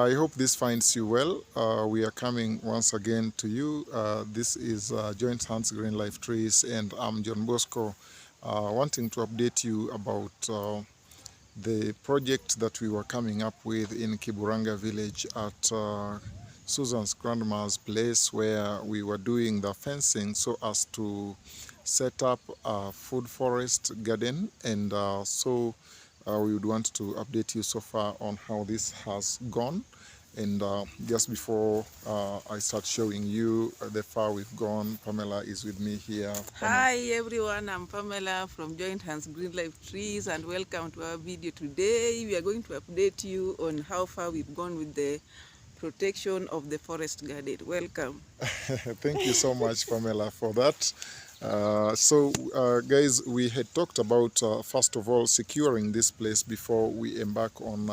I hope this finds you well. We are coming once again to you. This is Joint Hands Green Life Trees, and I'm John Bosco, wanting to update you about the project that we were coming up with in Kiburanga Village at Susan's grandma's place, where we were doing the fencing so as to set up a food forest garden, and we would want to update you so far on how this has gone. And just before I start showing you the far we've gone, Pamela is with me here. Hi everyone, I'm Pamela from Joint Hands Green Life Trees, and welcome to our video. Today we are going to update you on how far we've gone with the protection of the forest garden. Welcome. Thank you so much, Pamela, for that. Guys, we had talked about first of all securing this place before we embark on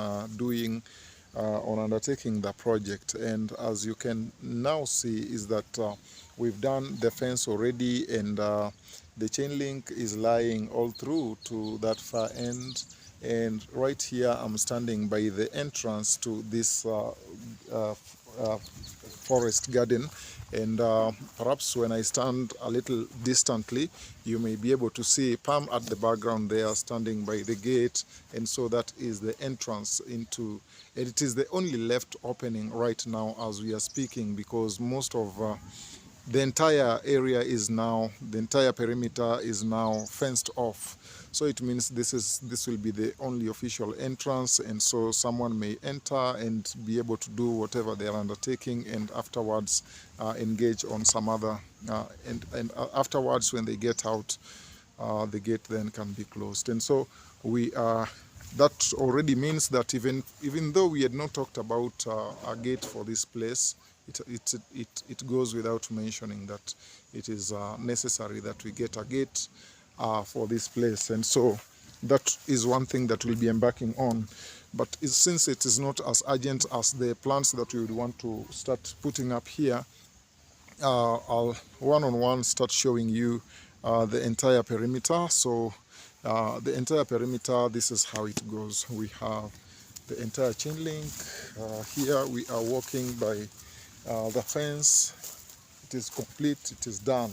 undertaking the project. And as you can now see, is that we've done the fence already, and the chain link is lying all through to that far end. And right here, I'm standing by the entrance to this forest garden, and perhaps when I stand a little distantly, you may be able to see Pam at the background there standing by the gate. And so that is the entrance into, and it is the only left opening right now as we are speaking, because most of the entire area is now, the entire perimeter is now fenced off. So it means this will be the only official entrance, and so someone may enter and be able to do whatever they are undertaking, and afterwards engage on some other and afterwards, when they get out, the gate then can be closed. And so we are, that already means that even though we had not talked about a gate for this place, it goes without mentioning that it is necessary that we get a gate for this place. And so that is one thing that we'll be embarking on. But since it is not as urgent as the plants that we would want to start putting up here, I'll one-on-one start showing you the entire perimeter. So the entire perimeter, this is how it goes. We have the entire chain link. Here we are walking by the fence. It is complete, it is done.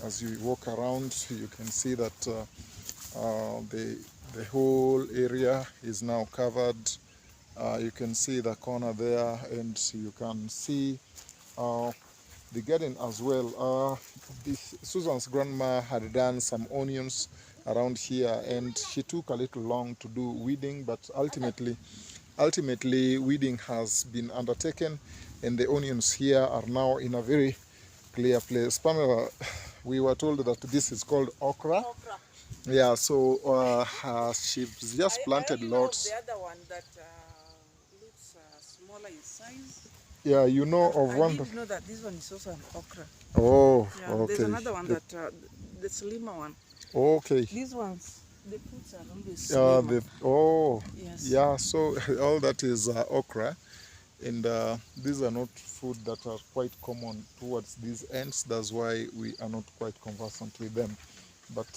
As you walk around, you can see that the whole area is now covered. You can see the corner there, and you can see the garden as well. Susan's grandma had done some onions around here, and she took a little long to do weeding, but ultimately weeding has been undertaken, and the onions here are now in a very clear place. Pamela, we were told that this is called okra. Okra. Yeah, so she's just planted lots. The other one that looks smaller in size. Yeah, you know of one. I didn't know that this one is also an okra. Oh, yeah, okay. There's another one that the slimmer one. Okay. These ones, the fruits are always slimmer. Yes. Yeah, so all that is okra. And these are not food that are quite common towards these ends. That's why we are not quite conversant with them. But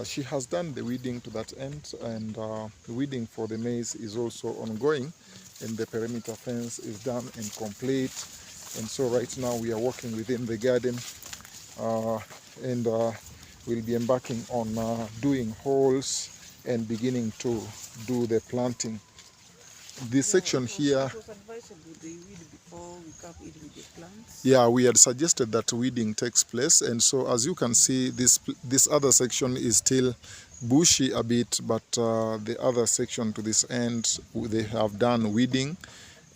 she has done the weeding to that end, and the weeding for the maize is also ongoing, and the perimeter fence is done and complete. And so right now we are working within the garden, and we'll be embarking on doing holes and beginning to do the planting. This section here, it was advisable they weed before we come in with the plants. Yeah, we had suggested that weeding takes place, and so as you can see, this other section is still bushy a bit, but the other section to this end, they have done weeding,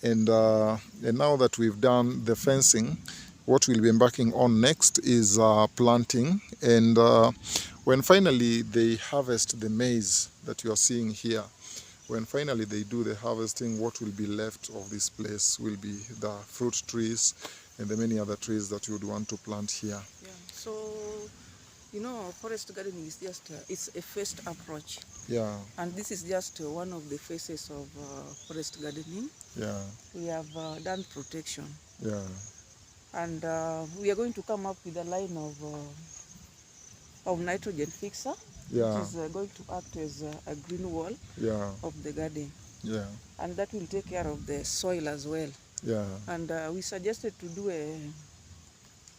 and now that we've done the fencing, what we'll be embarking on next is planting. And when finally they harvest the maize that you are seeing here, when finally they do the harvesting, what will be left of this place will be the fruit trees and the many other trees that you would want to plant here. Yeah, so forest gardening is just it's a first approach. Yeah. And this is just one of the phases of forest gardening. Yeah. We have done protection. Yeah. And we are going to come up with a line of nitrogen fixer, Yeah. which is going to act as a green wall Yeah. of the garden. Yeah. And that will take care of the soil as well. Yeah. And we suggested to do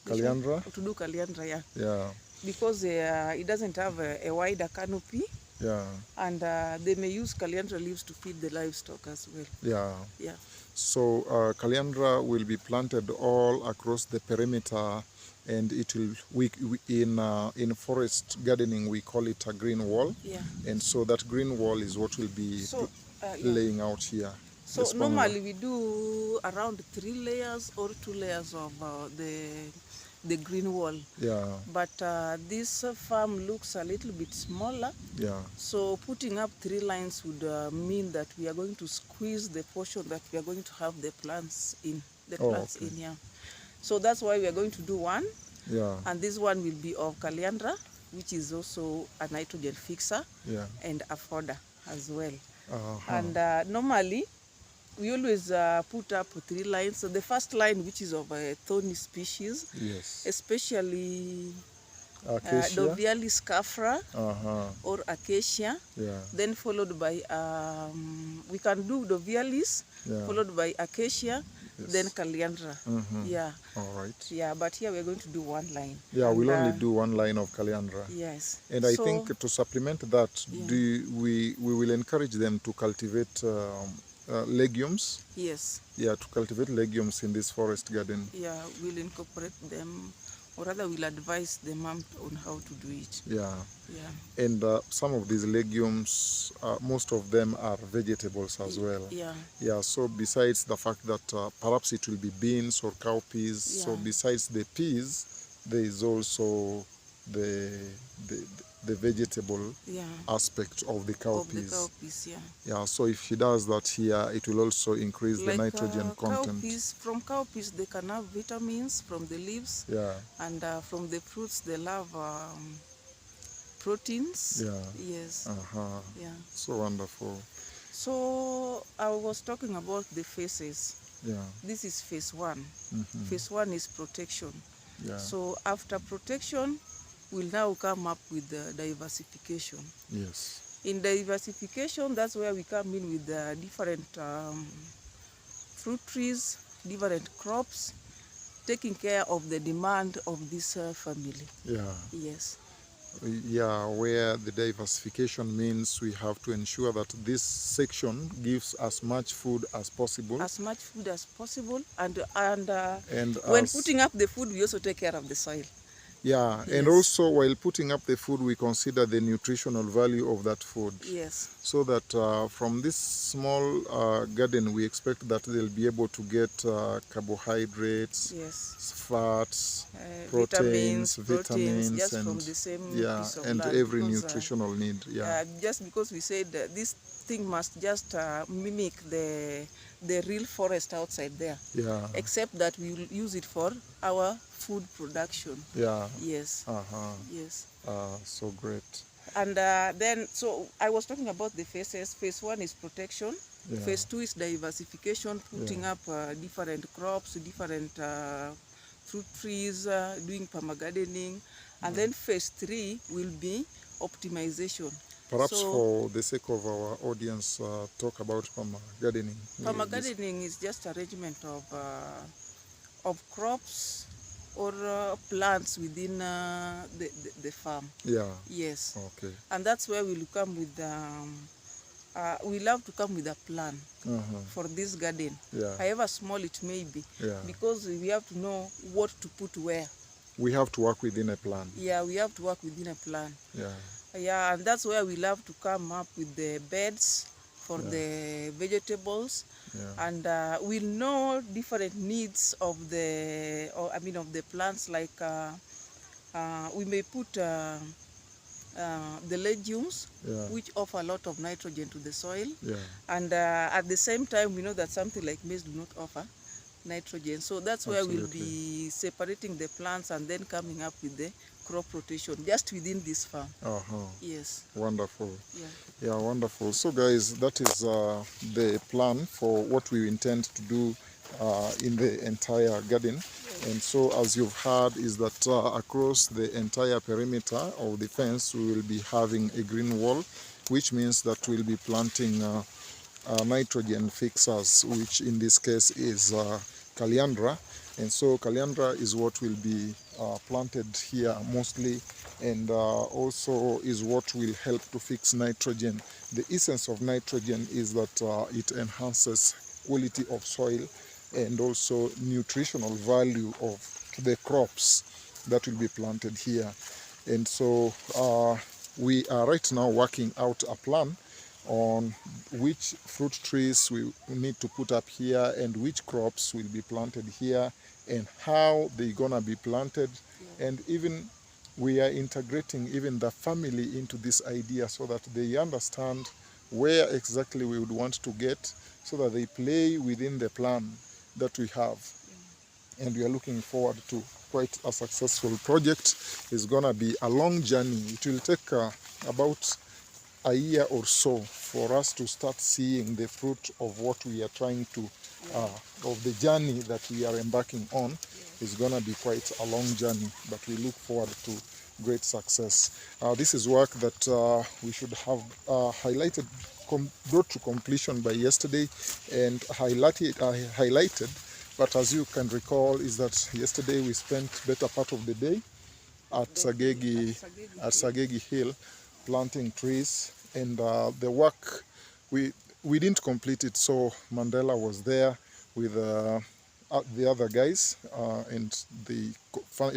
Caliandra? To do caliandra, yeah. Yeah. Because it doesn't have a wider canopy. Yeah. And they may use caliandra leaves to feed the livestock as well. Yeah. Yeah. So caliandra will be planted all across the perimeter, and it will in forest gardening we call it a green wall. Yeah. And so that green wall is what will be laying out here. So normally we do around 3 layers or 2 layers of the green wall. Yeah. But this farm looks a little bit smaller. Yeah. So putting up 3 lines would mean that we are going to squeeze the portion that we are going to have the plants in. Okay. Yeah. So that's why we are going to do one. Yeah. And this one will be of caliandra, which is also a nitrogen fixer. Yeah. And a fodder as well. Uh-huh. And normally we always put up 3 lines. So the first line, which is of a thorny species, yes, especially acacia, Dovialis scafra, or acacia. Yeah. Then followed by we can do Dovialis, Yeah. followed by acacia, Yes. then caliandra. Yeah. All right. Yeah, but here we're going to do 1 line. Yeah, and we'll only do 1 line of caliandra. Yes. And I think to supplement that, Yeah. we will encourage them to cultivate legumes. Yes. Yeah, to cultivate legumes in this forest garden. Yeah, we'll incorporate them, or rather we'll advise the mom on how to do it. Yeah. Yeah. And some of these legumes, most of them are vegetables as well. Yeah. Yeah, so besides the fact that perhaps it will be beans or cowpeas, Yeah. so besides the peas, there is also the vegetable aspect of the cowpeas. Yeah. Yeah, so if she does that here, it will also increase the nitrogen content. From cowpeas, they can have vitamins from the leaves. Yeah. And from the fruits, they'll have proteins. Yeah. Yes. Yeah. So wonderful. So I was talking about the phases. Yeah. This is phase 1. Phase 1 is protection. Yeah. So after protection, we'll now come up with the diversification. Yes. In diversification, that's where we come in with the different fruit trees, different crops, taking care of the demand of this family. Yeah. Yes. Yeah, where the diversification means we have to ensure that this section gives as much food as possible. As much food as possible, and when putting up the food, we also take care of the soil. Yeah, yes. And also while putting up the food, we consider the nutritional value of that food. Yes. So that from this small garden, we expect that they'll be able to get carbohydrates, yes, fats, proteins, just and from the same piece of and land, every because, nutritional need. Yeah. Just because we said this thing must just mimic the real forest outside there. Yeah. Except that we will use it for our food production. Yeah. Yes. Yes. So great. And then, so I was talking about the phases. Phase 1 is protection. Yeah. Phase 2 is diversification, putting up different crops, different fruit trees, doing permagardening. And then phase 3 will be optimization. Perhaps for the sake of our audience, talk about permagardening. Permagardening is just arrangement of crops or plants within the farm. Yeah. Yes. Okay. And that's where we'll come with we love to come with a plan for this garden. Yeah. However small it may be. Yeah. Because we have to know what to put where. We have to work within a plan. Yeah, we have to work within a plan. Yeah. Yeah, and that's where we love to come up with the beds for the vegetables. Yeah. And we'll know different needs of the plants. Like we may put the legumes, which offer a lot of nitrogen to the soil. Yeah. And at the same time, we know that something like maize do not offer nitrogen. So that's where we'll be separating the plants and then coming up with the crop rotation just within this farm. Yes. Wonderful. Yeah. Yeah, wonderful. So guys, that is the plan for what we intend to do in the entire garden. Yes. And so as you've heard is that across the entire perimeter of the fence we will be having a green wall, which means that we'll be planting nitrogen fixers, which in this case is Caliandra. And so Caliandra is what will be planted here mostly, and also is what will help to fix nitrogen. The essence of nitrogen is that it enhances quality of soil and also nutritional value of the crops that will be planted here. And so we are right now working out a plan on which fruit trees we need to put up here and which crops will be planted here and how they're gonna be planted. And even we are integrating even the family into this idea so that they understand where exactly we would want to get, so that they play within the plan that we have. And we are looking forward to quite a successful project. It's gonna be a long journey. It will take about a year or so for us to start seeing the fruit of what we are trying to, of the journey that we are embarking on. It's going to be quite a long journey, but we look forward to great success. This is work that we should have highlighted, brought to completion by yesterday and highlighted. But as you can recall, is that yesterday we spent better part of the day at Sagegi Hill planting trees, and the work we didn't complete it, so Mandela was there with the other guys, and they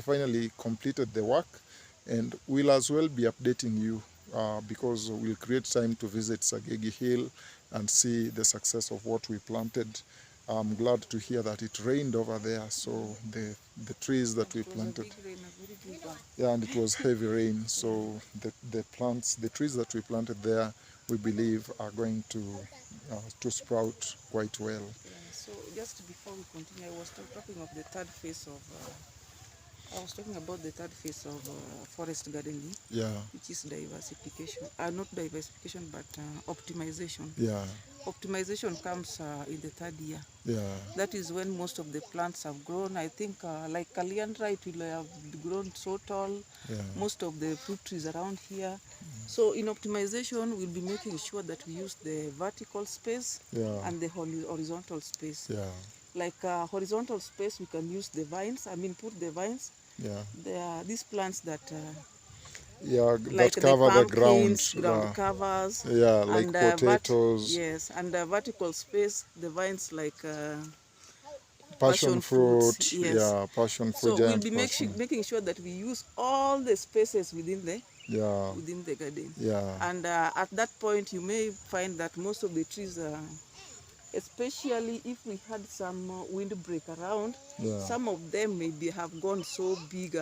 finally completed the work, and we'll as well be updating you because we'll create time to visit Sagegi Hill and see the success of what we planted. I'm glad to hear that it rained over there, so the trees that we planted, yeah, and it was heavy rain, so the plants, the trees that we planted there, we believe are going to sprout quite well. Yeah, so just before we continue, I was talking of the third phase of I was talking about the third phase of forest gardening, Yeah, which is diversification. Not diversification, but optimization. yeah, Optimization comes in the third year. yeah, That is when most of the plants have grown. I think like Caliandra, it will have grown so tall. yeah. Most of the fruit trees around here. So in optimization, we'll be making sure that we use the vertical space Yeah, and the horizontal space. yeah, Like horizontal space, we can use the vines. Put the vines. yeah, There are these plants that yeah, like that the cover the ground. pumpkins, ground covers, Yeah, like and potatoes, yes, and vertical space, the vines like passion fruits. fruit, Yes. yeah, passion fruit, So we'll giant be passion. making sure that we use all the spaces within Yeah, the garden. yeah, And at that point, you may find that most of the trees, especially if we had some windbreak around, yeah, some of them maybe have gone so big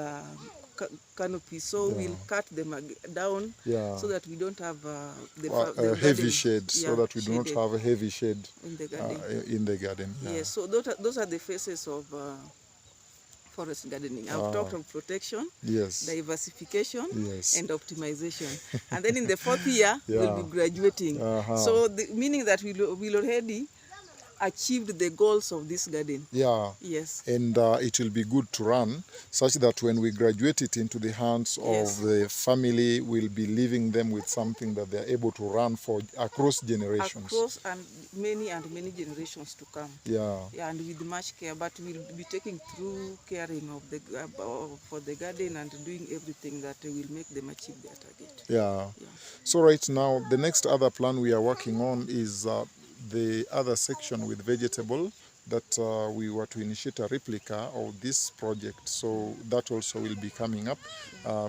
canopy. So yeah, we'll cut them down yeah. so that we don't have A the heavy garden, shade, so that we do not shaded have a heavy shade in the garden. in the garden. Yeah. Yes, so those are the phases of forest gardening. I've talked of protection, Yes. diversification, Yes. and optimization. And then in the fourth year, we'll Yeah. be graduating. So meaning that we'll already achieved the goals of this garden. Yeah. Yes. And it will be good to run, such that when we graduate it into the hands Yes. of the family, we'll be leaving them with something that they're able to run for across generations. Across and many generations to come. Yeah. Yeah, and with much care, but we'll be taking through caring of the for the garden and doing everything that will make them achieve their target. Yeah. Yeah. So right now, the next other plan we are working on is the other section with vegetable that we were to initiate a replica of this project. So that also will be coming up.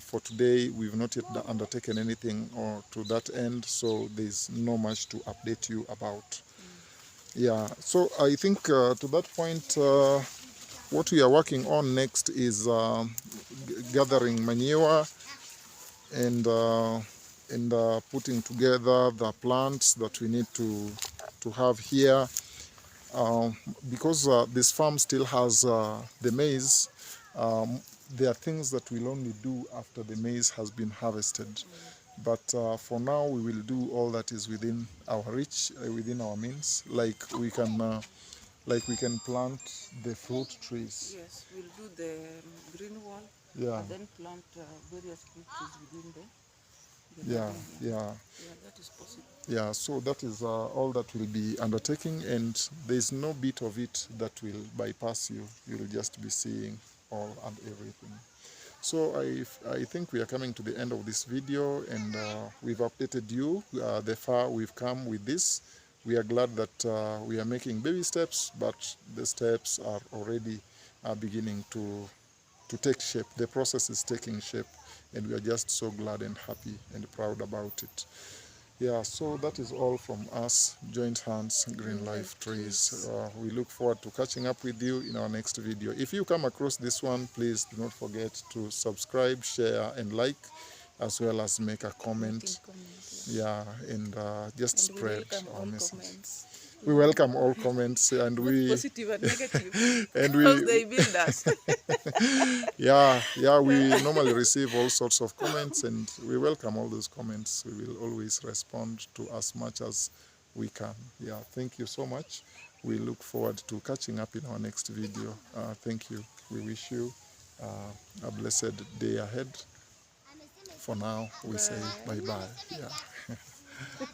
For today, we've not yet undertaken anything to that end, so there's not much to update you about. Yeah, so I think to that point, what we are working on next is gathering manure and putting together the plants that we need to have here. Because this farm still has the maize, there are things that we'll only do after the maize has been harvested. But for now, we will do all that is within our reach, within our means. Like we can plant the fruit trees. Yes, we'll do the green wall. Yeah. And then plant various fruit trees within Yeah, yeah. Yeah, that is possible. Yeah, so that is all that will be undertaking, and there's no bit of it that will bypass you. You'll just be seeing all and everything. So I think we are coming to the end of this video, and we've updated you the far we've come with this. We are glad that we are making baby steps, but the steps are already beginning to take shape. The process is taking shape, and we are just so glad and happy and proud about it. Yeah, so that is all from us, Joint Hands Green Life Trees. We look forward to catching up with you in our next video. If you come across this one, please do not forget to subscribe, share, and like, as well as make a comment. Yeah, and just And spread we welcome our all message. comments. We welcome all comments, and Both we positive and negative, and because we they build us. yeah, we normally receive all sorts of comments, and we welcome all those comments. We will always respond to as much as we can. Yeah, thank you so much. We look forward to catching up in our next video. Thank you. We wish you a blessed day ahead. For now, we say bye-bye. Yeah.